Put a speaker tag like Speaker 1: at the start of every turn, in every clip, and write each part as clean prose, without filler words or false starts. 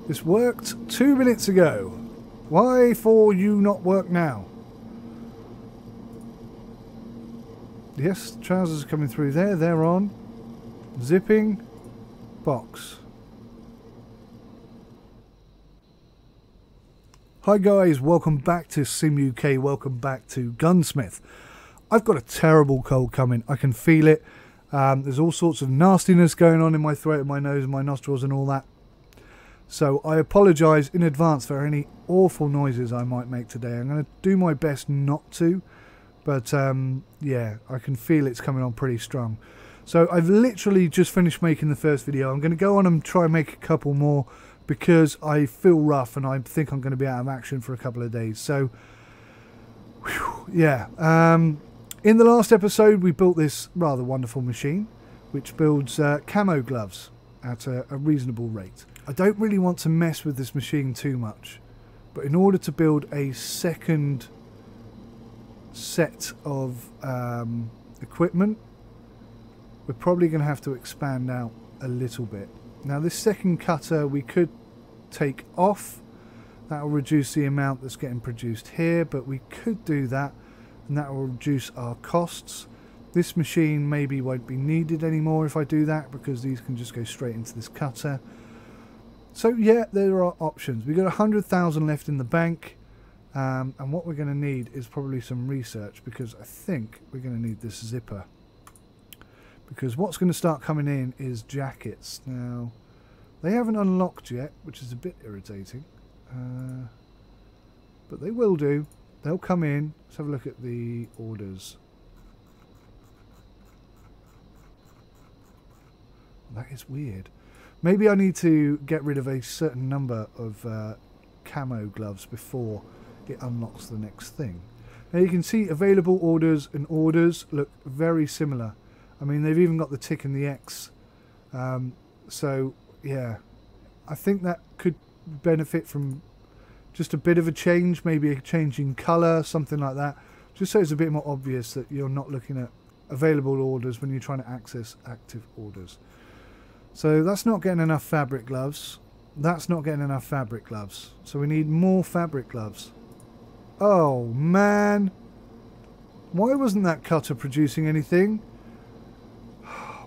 Speaker 1: This worked 2 minutes ago. Why for you not work now? Yes, trousers are coming through there. They're on. Zipping. Box. Hi guys, welcome back to Sim UK. Welcome back to Gunsmith. I've got a terrible cold coming. I can feel it. There's all sorts of nastiness going on in my throat and my nose and my nostrils and all that. So I apologise in advance for any awful noises I might make today. I'm going to do my best not to. But yeah, I can feel it's coming on pretty strong. So I've literally just finished making the first video. I'm going to go on and try and make a couple more because I feel rough and I think I'm going to be out of action for a couple of days. So, whew, yeah. In the last episode, we built this rather wonderful machine, which builds camo gloves at a reasonable rate. I don't really want to mess with this machine too much, but in order to build a second set of equipment, we're probably going to have to expand out a little bit. Now this second cutter we could take off. That will reduce the amount that's getting produced here, but we could do that and that will reduce our costs. This machine maybe won't be needed anymore if I do that, because these can just go straight into this cutter. So yeah, there are options. We've got 100,000 left in the bank, and what we're going to need is probably some research, because I think we're going to need this zipper. Because what's going to start coming in is jackets. Now, they haven't unlocked yet, which is a bit irritating. But they will do. They'll come in. Let's have a look at the orders. That is weird. Maybe I need to get rid of a certain number of camo gloves before it unlocks the next thing. Now you can see available orders and orders look very similar. I mean, they've even got the tick and the X. So, yeah. I think that could benefit from just a bit of a change. Maybe a change in colour, something like that. Just so it's a bit more obvious that you're not looking at available orders when you're trying to access active orders. So that's not getting enough fabric gloves. That's not getting enough fabric gloves. So we need more fabric gloves. Oh, man. Why wasn't that cutter producing anything?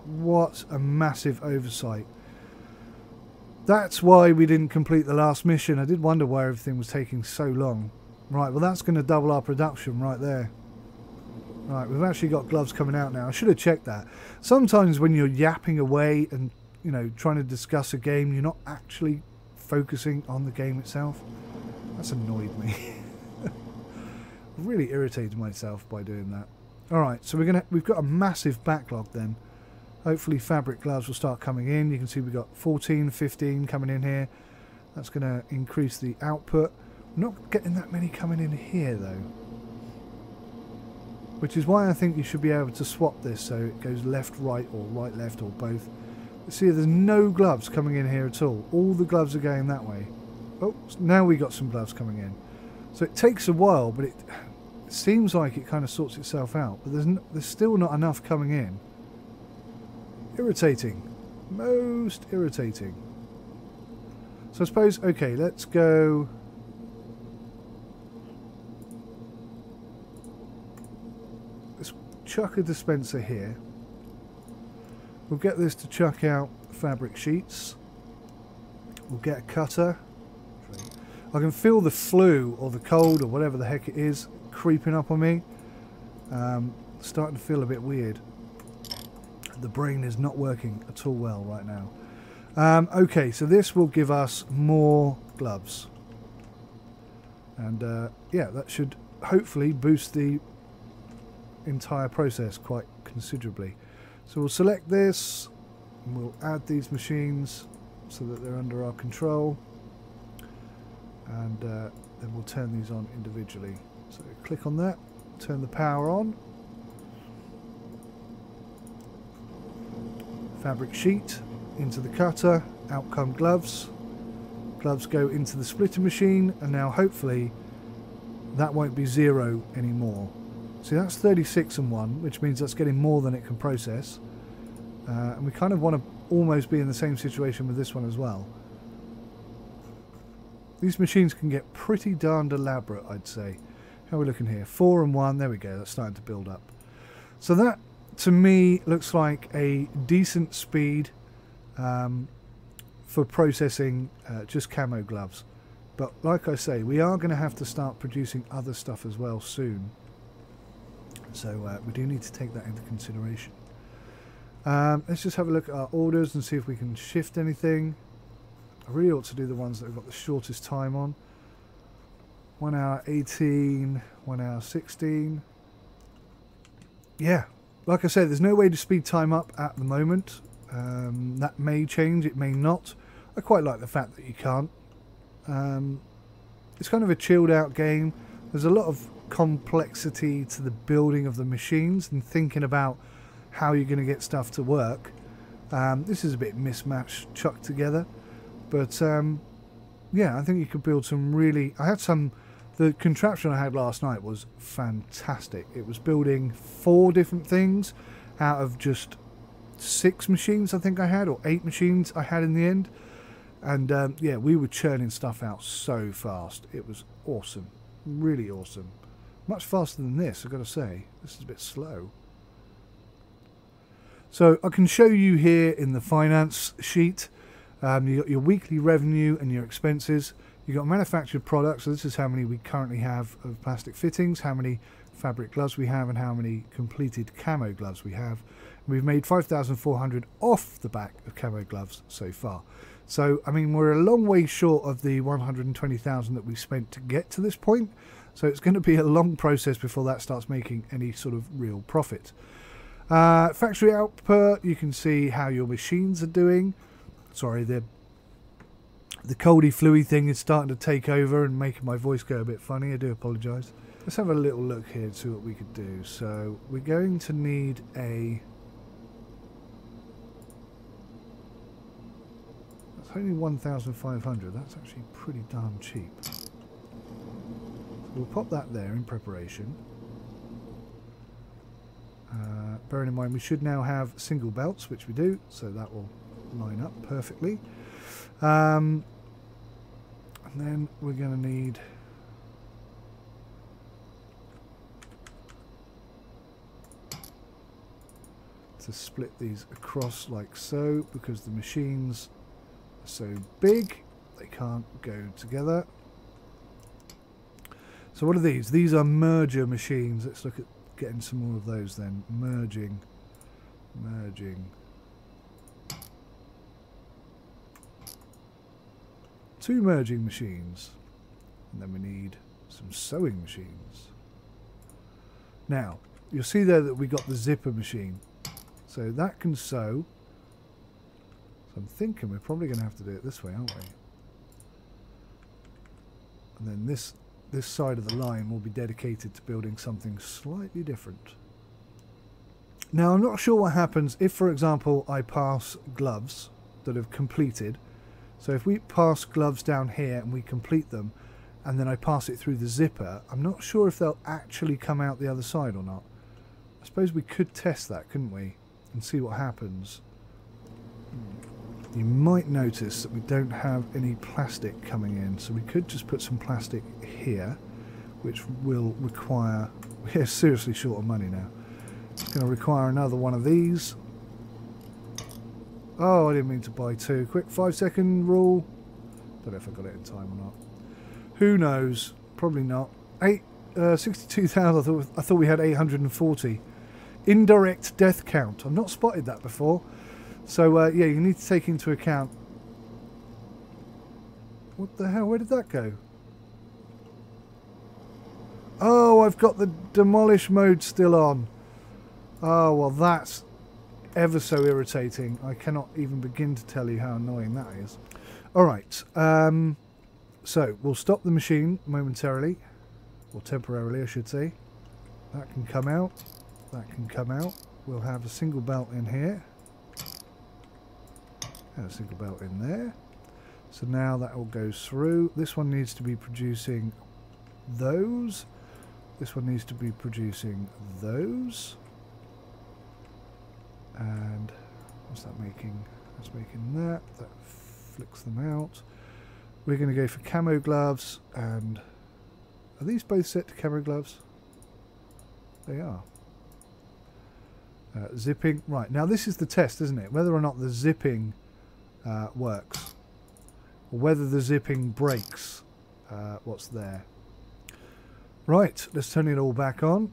Speaker 1: What a massive oversight. That's why we didn't complete the last mission. I did wonder why everything was taking so long. Right, well that's going to double our production right there. Right, we've actually got gloves coming out now. I should have checked that. Sometimes when you're yapping away and, you know, trying to discuss a game, you're not actually focusing on the game itself. That's annoyed me. I've really irritated myself by doing that. Alright, so we've got a massive backlog then. Hopefully fabric gloves will start coming in. You can see we've got 14, 15 coming in here. That's going to increase the output. We're not getting that many coming in here though. Which is why I think you should be able to swap this so it goes left, right, or right, left, or both. See, there's no gloves coming in here at all. All the gloves are going that way. Oh, now we got some gloves coming in. So it takes a while, but it seems like it kind of sorts itself out. But there's still not enough coming in. Irritating. Most irritating. So I suppose, okay, let's go. Let's chuck a dispenser here. We'll get this to chuck out fabric sheets. We'll get a cutter. I can feel the flu or the cold or whatever the heck it is creeping up on me. Starting to feel a bit weird. The brain is not working at all well right now. Okay, so this will give us more gloves. And yeah, that should hopefully boost the entire process quite considerably. So we'll select this, and we'll add these machines so that they're under our control. And then we'll turn these on individually. So click on that, turn the power on. Fabric sheet into the cutter, out come gloves. Gloves go into the splitter machine, and now hopefully that won't be 0 anymore. See, that's 36 and 1, which means that's getting more than it can process. And we kind of want to almost be in the same situation with this one as well. These machines can get pretty darned elaborate, I'd say. How are we looking here? 4 and 1. There we go. That's starting to build up. So that, to me, looks like a decent speed for processing just camo gloves. But like I say, we are going to have to start producing other stuff as well soon. So we do need to take that into consideration. Let's just have a look at our orders and see if we can shift anything. I really ought to do the ones that have got the shortest time on. 1 hour 18, 1 hour 16. Yeah, like I said, there's no way to speed time up at the moment. That may change, it may not. I quite like the fact that you can't. It's kind of a chilled out game. There's a lot of complexity to the building of the machines and thinking about how you're going to get stuff to work. This is a bit mismatched, chucked together. But yeah, I think you could build some really... The contraption I had last night was fantastic. It was building 4 different things out of just 6 machines I think I had, or 8 machines I had in the end. And yeah, we were churning stuff out so fast. It was awesome. Really awesome. Much faster than this, I've got to say. This is a bit slow. So I can show you here in the finance sheet. You've got your weekly revenue and your expenses. You've got manufactured products, so this is how many we currently have of plastic fittings, how many fabric gloves we have, and how many completed camo gloves we have. And we've made 5,400 off the back of camo gloves so far. So, I mean, we're a long way short of the 120,000 that we spent to get to this point. So it's going to be a long process before that starts making any sort of real profit. Factory output, you can see how your machines are doing. Sorry, the coldy fluey thing is starting to take over and making my voice go a bit funny. I do apologise. Let's have a little look here and see what we could do. So we're going to need a... That's only 1,500. That's actually pretty darn cheap. So we'll pop that there in preparation. Bearing in mind we should now have single belts, which we do, so that will line up perfectly. And then we're going to need to split these across like so, because the machines are so big they can't go together. So what are these? These are merger machines. Let's look at getting some more of those then. Merging. 2 merging machines, and then we need some sewing machines. Now you'll see there that we got the zipper machine, so that can sew. So I'm thinking we're probably going to have to do it this way, aren't we? And then this side of the line will be dedicated to building something slightly different. Now I'm not sure what happens if, for example, I pass gloves that have completed. So if we pass gloves down here and we complete them, and then I pass it through the zipper, I'm not sure if they'll actually come out the other side or not. I suppose we could test that, couldn't we? And see what happens. You might notice that we don't have any plastic coming in, so we could just put some plastic here, which will require... We're seriously short of money now. It's going to require another one of these. Oh, I didn't mean to buy 2. Quick 5-second rule. Don't know if I got it in time or not. Who knows? Probably not. 62,000. I thought we had 840. Indirect death count. I've not spotted that before. So yeah, you need to take into account. What the hell? Where did that go? Oh, I've got the demolish mode still on. Oh, well, that's ever so irritating. I cannot even begin to tell you how annoying that is. Alright, so we'll stop the machine momentarily, or temporarily I should say. That can come out, that can come out. We'll have a single belt in here, and a single belt in there. So now that all goes through. This one needs to be producing those. This one needs to be producing those. And what's that making? That's making that. That flicks them out. we're going to go for camo gloves. And are these both set to camo gloves? They are. Zipping. Right, now this is the test, isn't it? Whether or not the zipping works. Or whether the zipping breaks what's there. Right, let's turn it all back on.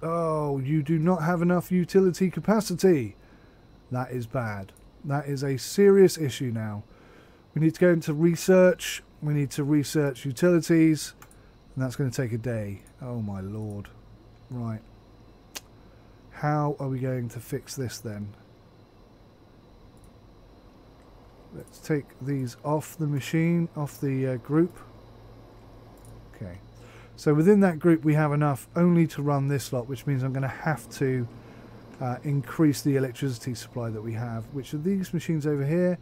Speaker 1: Oh, you do not have enough utility capacity. That is bad. That is a serious issue now. We need to go into research. We need to research utilities. And that's going to take a day. Oh my lord. Right. How are we going to fix this then? Let's take these off the machine, off the group. Okay. So within that group we have enough only to run this lot, which means I'm going to have to increase the electricity supply that we have. Which are these machines over here?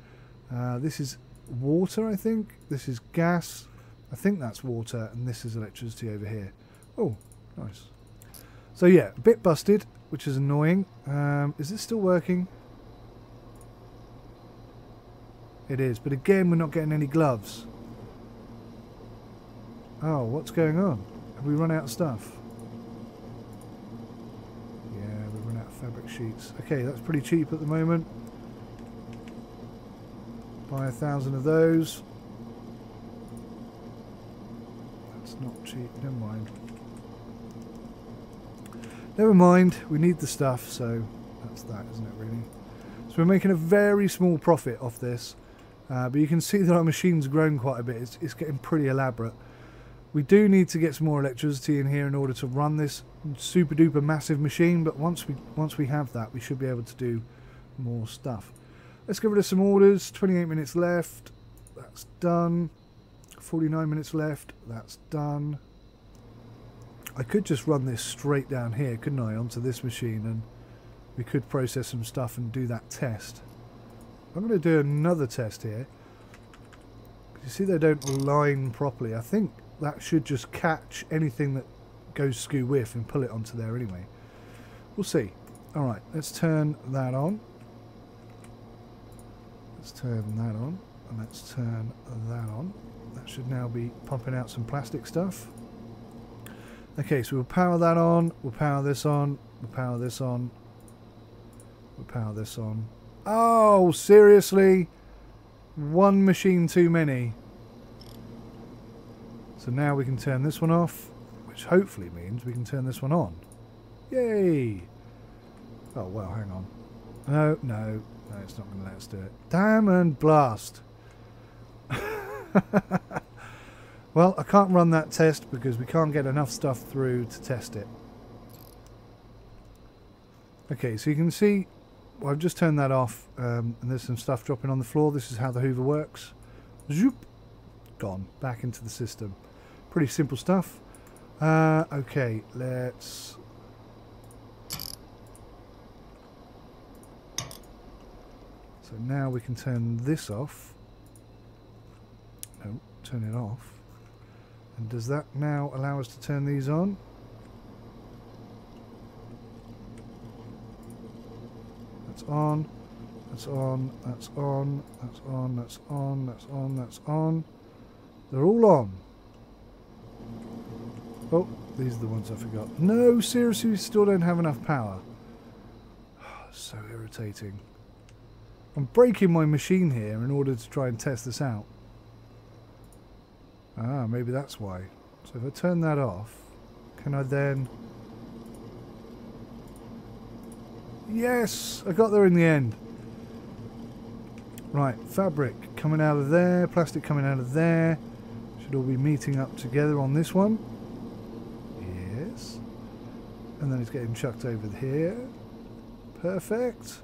Speaker 1: This is water, I think. This is gas. I think that's water, and this is electricity over here. Oh, nice. So yeah, a bit busted, which is annoying. Is this still working? It is, but again we're not getting any gloves. Oh, what's going on? Have we run out of stuff? Yeah, we've run out of fabric sheets. Okay, that's pretty cheap at the moment. Buy 1,000 of those. That's not cheap, never mind. Never mind, we need the stuff, so that's that, isn't it really? So we're making a very small profit off this. But you can see that our machine's grown quite a bit. It's getting pretty elaborate. We do need to get some more electricity in here in order to run this super duper massive machine, but once we have that, we should be able to do more stuff. Let's get rid of some orders. 28 minutes left. That's done. 49 minutes left. That's done. I could just run this straight down here, couldn't I, onto this machine, and we could process some stuff and do that test. I'm going to do another test here. You see they don't align properly. I think that should just catch anything that goes skew whiff and pull it onto there anyway. We'll see. Alright, let's turn that on. Let's turn that on. And let's turn that on. That should now be pumping out some plastic stuff. Okay, so we'll power that on. We'll power this on. We'll power this on. We'll power this on. Oh, seriously? One machine too many. So now we can turn this one off, which hopefully means we can turn this one on. Yay! Oh, well, hang on. No, it's not going to let us do it. Diamond blast! Well, I can't run that test because we can't get enough stuff through to test it. Okay, so you can see well, I've just turned that off and there's some stuff dropping on the floor. This is how the Hoover works. Zoop! Gone. Back into the system. Pretty simple stuff. Okay, let's... So now we can turn this off. No, turn it off. And does that now allow us to turn these on? That's on. That's on. That's on. That's on. That's on. That's on. That's on. They're all on. Oh, these are the ones I forgot. No, seriously, we still don't have enough power. So irritating. I'm breaking my machine here in order to try and test this out. Ah, maybe that's why. So if I turn that off, can I then... Yes! I got there in the end. Right, fabric coming out of there, plastic coming out of there. Should all be meeting up together on this one. Yes. And then it's getting chucked over here. Perfect.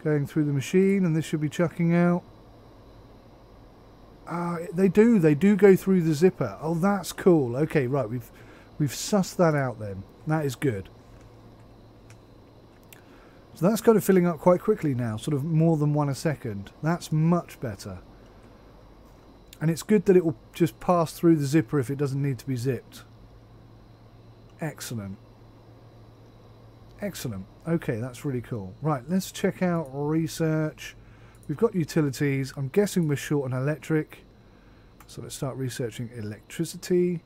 Speaker 1: Going through the machine, and this should be chucking out. They do go through the zipper. Oh, that's cool. Okay, right, we've sussed that out then. That is good. So that's kind of filling up quite quickly now, sort of more than one a second. That's much better. And it's good that it will just pass through the zipper if it doesn't need to be zipped. Excellent. Excellent. Okay, that's really cool. Right, let's check out research. We've got utilities. I'm guessing we're short on electric. So let's start researching electricity.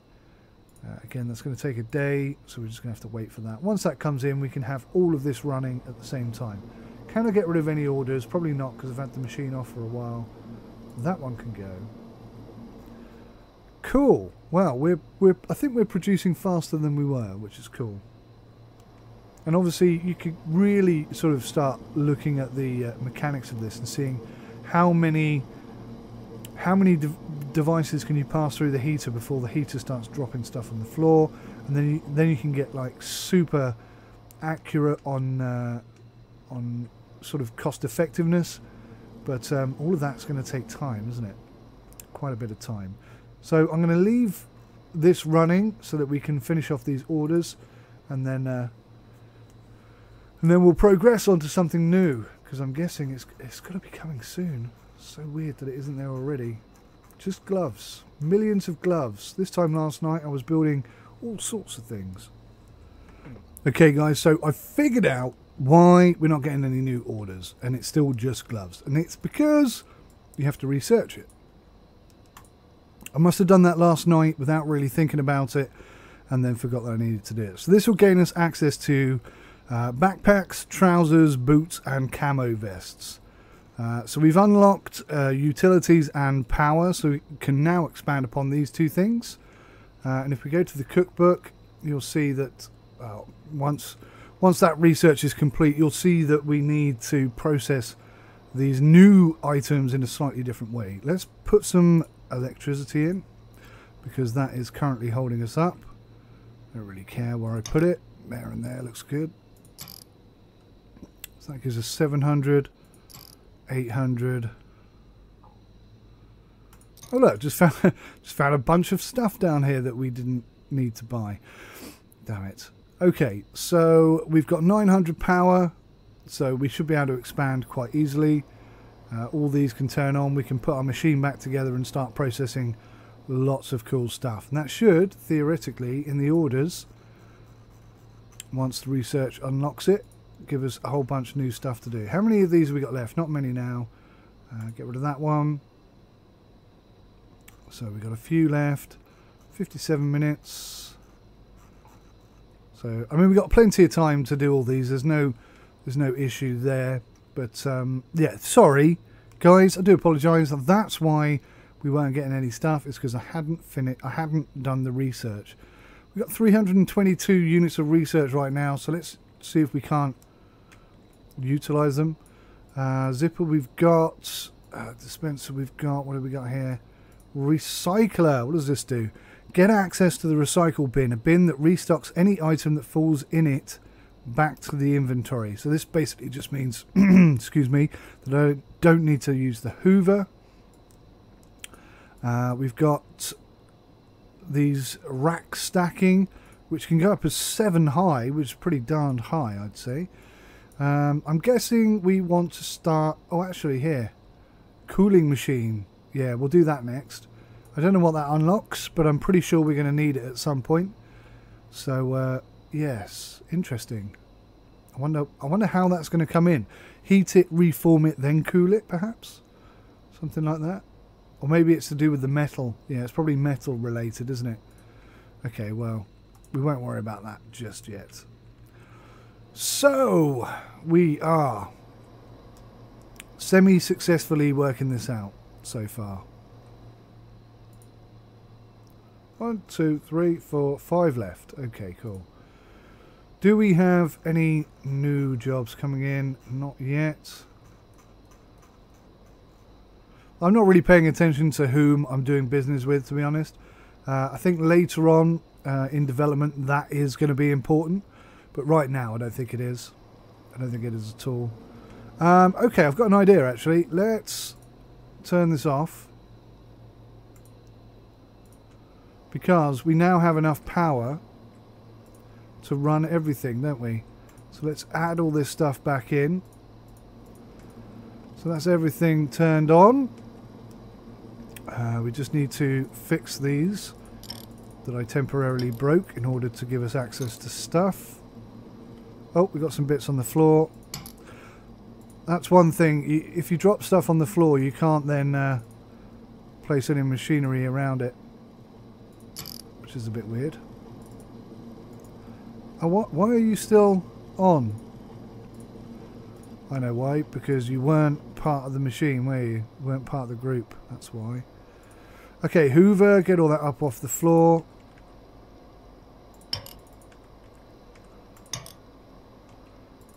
Speaker 1: Again, that's going to take a day, so we're just going to have to wait for that. Once that comes in, we can have all of this running at the same time. Can I get rid of any orders? Probably not, because I've had the machine off for a while. That one can go. Cool. Well, I think we're producing faster than we were, which is cool. And obviously, you could really sort of start looking at the mechanics of this and seeing how many devices can you pass through the heater before the heater starts dropping stuff on the floor, and then you can get like super accurate on sort of cost effectiveness. But all of that's going to take time, isn't it? Quite a bit of time. So I'm going to leave this running so that we can finish off these orders, and then we'll progress on to something new, because I'm guessing it's got to be coming soon. So weird that it isn't there already. Just gloves. Millions of gloves. This time last night I was building all sorts of things. Okay guys, so I figured out why we're not getting any new orders, and it's still just gloves. And it's because you have to research it. I must have done that last night without really thinking about it, and then forgot that I needed to do it. So this will gain us access to backpacks, trousers, boots and camo vests. So we've unlocked utilities and power, so we can now expand upon these two things. And if we go to the cookbook, you'll see that once that research is complete, you'll see that we need to process these new items in a slightly different way. Let's put some electricity in, because that is currently holding us up. I don't really care where I put it. There and there looks good. So that gives us 700, 800. Oh look, just found a bunch of stuff down here that we didn't need to buy. Damn it. Okay, so we've got 900 power, so we should be able to expand quite easily. All these can turn on. We can put our machine back together and start processing lots of cool stuff. And that should, theoretically, in the orders, once the research unlocks it, give us a whole bunch of new stuff to do. How many of these have we got left? Not many now. Get rid of that one. So we've got a few left. 57 minutes. So, I mean, we've got plenty of time to do all these. There's no issue there. But, yeah, sorry, guys. I do apologise. That's why we weren't getting any stuff. It's because I hadn't done the research. We've got 322 units of research right now. So let's see if we can't utilise them. Zipper we've got. Dispenser we've got. What have we got here? Recycler. What does this do? Get access to the recycle bin. A bin that restocks any item that falls in it back to the inventory. So this basically just means, excuse me, that I don't need to use the Hoover. We've got these rack stacking, which can go up as 7 high, which is pretty darned high, I'd say. I'm guessing we want to start... Oh, actually, here. Cooling machine. Yeah, we'll do that next. I don't know what that unlocks, but I'm pretty sure we're going to need it at some point. So, yes, interesting. I wonder how that's going to come in. Heat it, reform it, then cool it, perhaps? Something like that. Or maybe it's to do with the metal. Yeah, it's probably metal related, isn't it? Okay, well, we won't worry about that just yet. So, we are semi-successfully working this out so far. 1, 2, 3, 4, 5 left. Okay, cool. Do we have any new jobs coming in? Not yet. I'm not really paying attention to whom I'm doing business with, to be honest. I think later on in development that is going to be important. But right now I don't think it is. I don't think it is at all. Okay, I've got an idea actually. Let's turn this off. Because we now have enough power to run everything, don't we? So let's add all this stuff back in. So that's everything turned on. We just need to fix these that I temporarily broke in order to give us access to stuff. Oh, we've got some bits on the floor. That's one thing. If you drop stuff on the floor, you can't then place any machinery around it, which is a bit weird. Oh, what? Why are you still on? I know why, because you weren't part of the machine, were you? You weren't part of the group, that's why. Okay, Hoover, get all that up off the floor.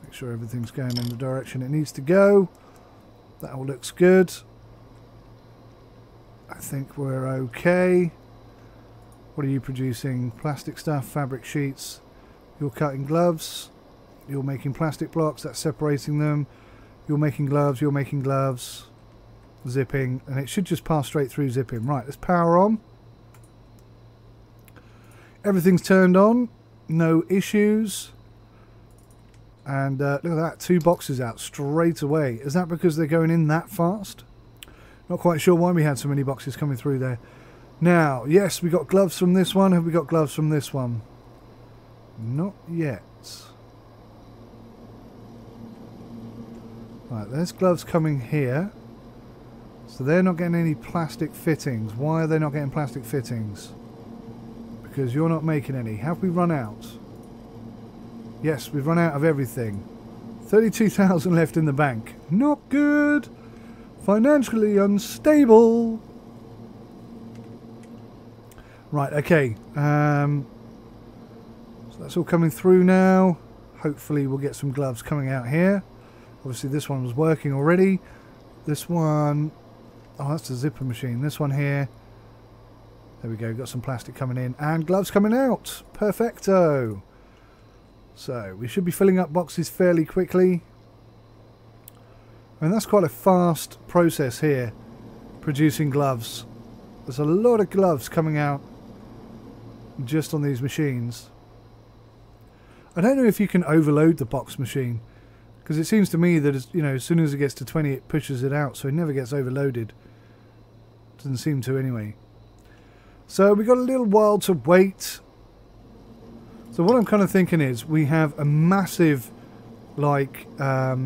Speaker 1: Make sure everything's going in the direction it needs to go. That all looks good. I think we're okay. What are you producing? Plastic stuff, fabric sheets. You're cutting gloves. You're making plastic blocks, that's separating them. You're making gloves, you're making gloves. Zipping, and it should just pass straight through zipping. Right, let's power on. Everything's turned on, no issues. And look at that, 2 boxes out straight away. Is that because they're going in that fast? Not quite sure why we had so many boxes coming through there. Now, yes, we got gloves from this one. Have we got gloves from this one? Not yet. Right, there's gloves coming here. So they're not getting any plastic fittings. Why are they not getting plastic fittings? Because you're not making any. Have we run out? Yes, we've run out of everything. 32,000 left in the bank. Not good. Financially unstable. Right, okay. So that's all coming through now. Hopefully we'll get some gloves coming out here. Obviously this one was working already. This one... Oh, that's a zipper machine. This one here. There we go. Got some plastic coming in. And gloves coming out. Perfecto. So, we should be filling up boxes fairly quickly. I mean, that's quite a fast process here. Producing gloves. There's a lot of gloves coming out just on these machines. I don't know if you can overload the box machine. Because it seems to me that, as soon as it gets to 20, it pushes it out, so it never gets overloaded. Doesn't seem to, anyway. So we've got a little while to wait. So what I'm kind of thinking is, we have a massive, a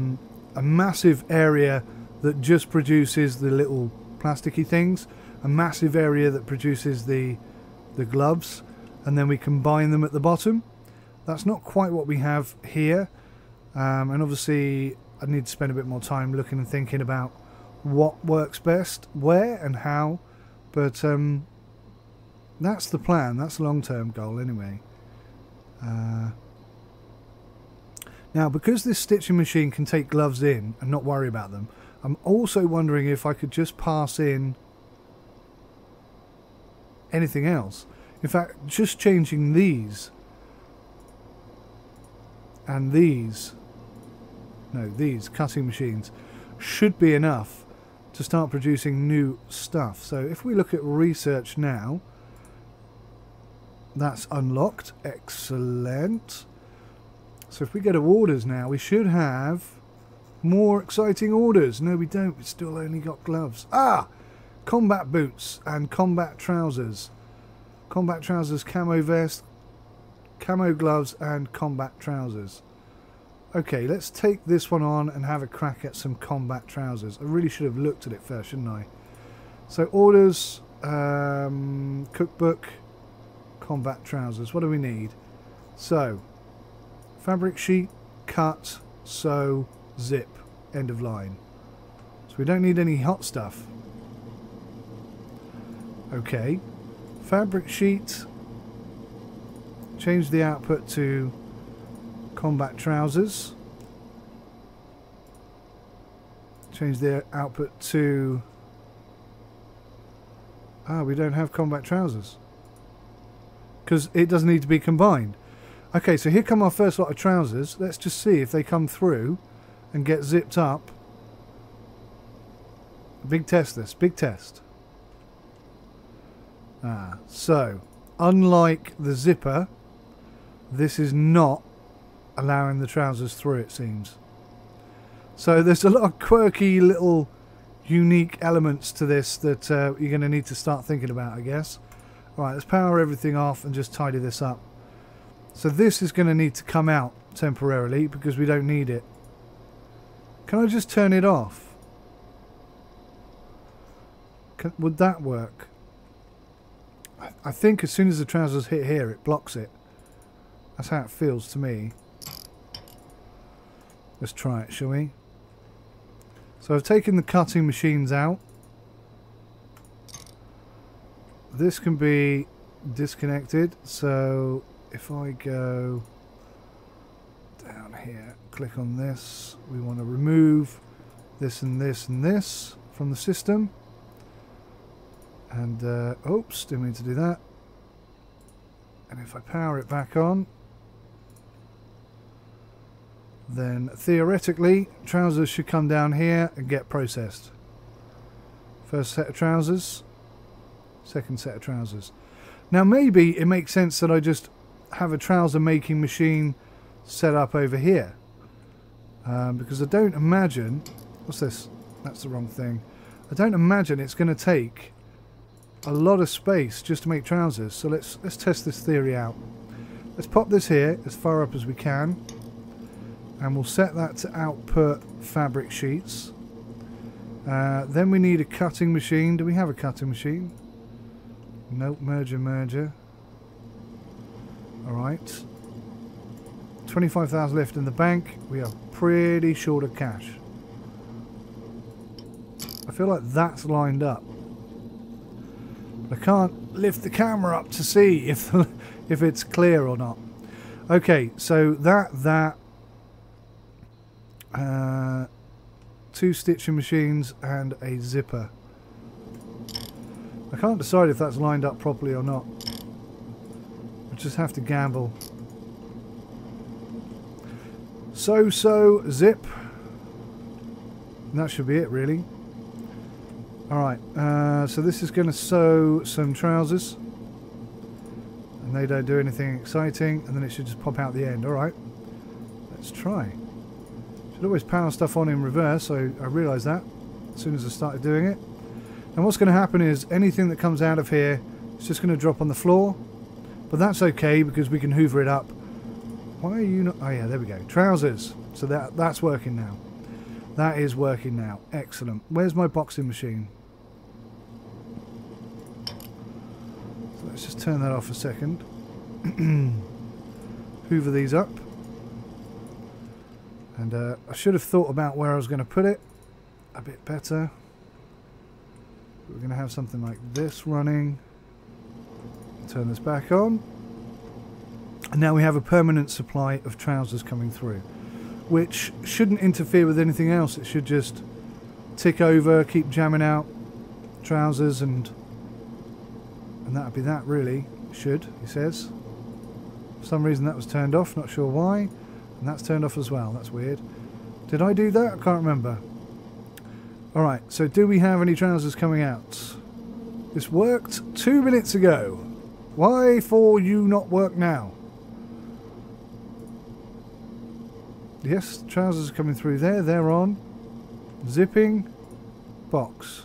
Speaker 1: massive area that just produces the little plasticky things, a massive area that produces the gloves, and then we combine them at the bottom. That's not quite what we have here. And obviously I need to spend a bit more time looking and thinking about what works best, where and how, but that's the plan, that's the long-term goal anyway. Now, because this stitching machine can take gloves in and not worry about them, I'm also wondering if I could just pass in anything else. In fact, just changing these and these cutting machines should be enough to start producing new stuff. So if we look at research now, that's unlocked. Excellent. So if we go to orders now, we should have more exciting orders. No, we don't. We've still only got gloves. Ah! Combat boots and combat trousers. Combat trousers, camo vest, camo gloves and combat trousers. Okay, let's take this one on and have a crack at some combat trousers. I really should have looked at it first, shouldn't I? So orders, cookbook, combat trousers. What do we need? So, fabric sheet, cut, sew, zip, end of line. So we don't need any hot stuff. Okay, fabric sheet, change the output to combat trousers, change the output to, we don't have combat trousers because it doesn't need to be combined. Okay, so here come our first lot of trousers. Let's just see if they come through and get zipped up. Big test this, big test. So unlike the zipper, this is not allowing the trousers through, it seems. So there's a lot of quirky little unique elements to this that you're going to need to start thinking about, I guess. Right, let's power everything off and just tidy this up. So this is going to need to come out temporarily because we don't need it. Can I just turn it off? Would that work? I think as soon as the trousers hit here, it blocks it. That's how it feels to me. Let's try it, shall we? So I've taken the cutting machines out. This can be disconnected. So if I go down here, click on this, we want to remove this and this and this from the system. And oops, didn't mean to do that. And if I power it back on, then theoretically trousers should come down here and get processed. First set of trousers, second set of trousers. Now maybe it makes sense that I just have a trouser making machine set up over here, because I don't imagine, what's this? That's the wrong thing. I don't imagine it's going to take a lot of space just to make trousers. So let's test this theory out. Let's pop this here as far up as we can, and we'll set that to output fabric sheets. Then we need a cutting machine. Do we have a cutting machine? Nope. Merger. Alright. 25,000 left in the bank. We are pretty short of cash. I feel like that's lined up. I can't lift the camera up to see if it's clear or not. Okay, so that 2 stitching machines and a zipper. I can't decide if that's lined up properly or not. I just have to gamble. So zip. And that should be it, really. Alright, so this is going to sew some trousers, and they don't do anything exciting, and then it should just pop out the end. Alright, let's try. Should always power stuff on in reverse, so I realised that as soon as I started doing it. And what's going to happen is anything that comes out of here is just going to drop on the floor, but that's okay because we can hoover it up. Why are you not... Oh yeah, there we go. Trousers. So that's working now. That is working now. Excellent. Where's my boxing machine? So let's just turn that off a second. Hoover these up. And I should have thought about where I was going to put it a bit better. We're going to have something like this running. Turn this back on. And now we have a permanent supply of trousers coming through, which shouldn't interfere with anything else. It should just tick over, keep jamming out trousers, and that would be that, really. Should, he says. For some reason that was turned off, not sure why. And that's turned off as well. That's weird. Did I do that? I can't remember. Alright, so do we have any trousers coming out? This worked 2 minutes ago. Why for you not work now? Yes, trousers are coming through there. They're on. Zipping. Box.